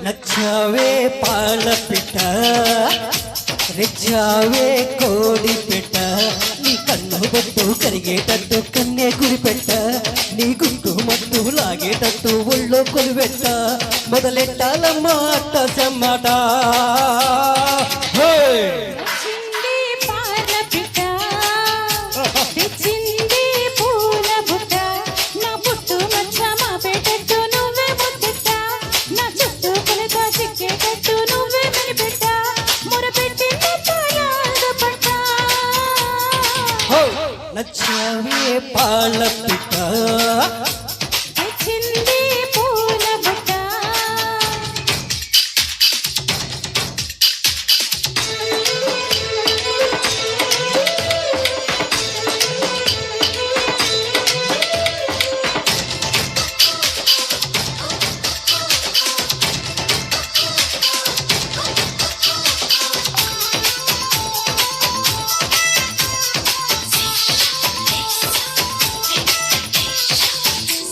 నచ్చావే పాల పిట్ట రెచ్చావే కోడి పెట్ట నీ కన్ను బొట్టు కరిగేటట్టు కన్నే గురిపెట్ట నీ గుట్టు మట్టు లాగేటట్టు ఒళ్ళో కొలువెట్ట మొదలెట్టాలమ్మా అట్ట చెమ్మట నచ్చావే పాల పిట్ట తెచ్చింది పూల బుట్ట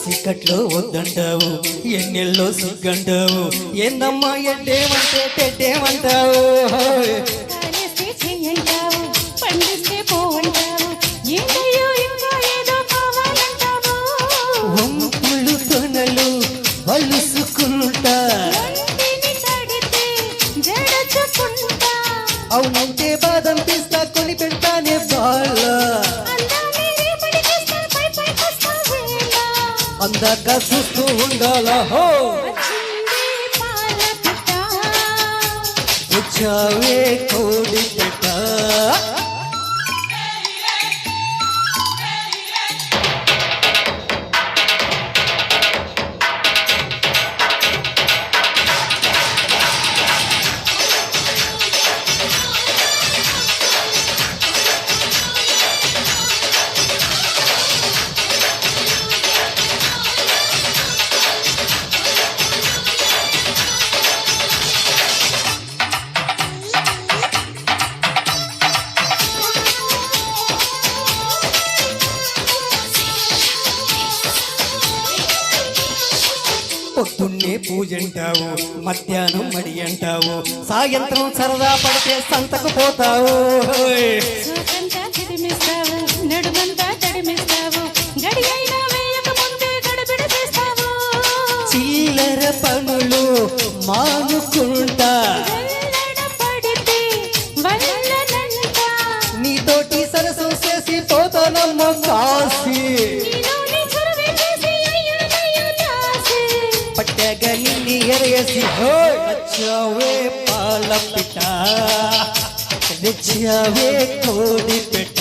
సిక్కట్లో వద్దంటావు ఎన్నెల్లో సిగ్గంటావు ఏందమ్మా ఎడ్డేమంటే తెడ్డేమంటావు కాలేస్తే చెయ్యంటావు పండిస్తే పోవంటావు ఏంటయ్యో ఇంకా ఏదో కావాలంటావు వంపులు తొనలు వలుసుకుంటా తడితే జడచుకుంటా అవునంటే బాదం పిస్తా కొని పెడతానే బాల అందాక చూస్తూ ఉండాలా హో వచ్చావే కోడి పెట్ట పొద్దున్నే పూజంటావు మధ్యాహ్నం మడి అంటావు సాయంత్రం సరదా పడితే సంతకు పోతావు నడుమంతా తడిమిస్తావు గడి అయినా వేయక ముందే గడబిడ చేస్తావు చిల్లర పనులు మానుకుంటా నీతోటి సరసం చేసి పోతానమ్మ కాసి పట్టగని ఎరేసి నచ్చావే పాల పిట్ట నచ్చావే కోడి పెట్ట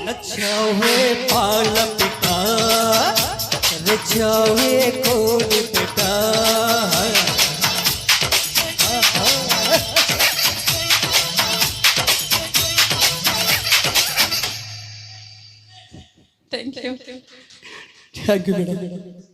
నచ్చావే పాల పిట్ట నచ్చావే కోడి పెట్ట Thank you. Thank you, madam.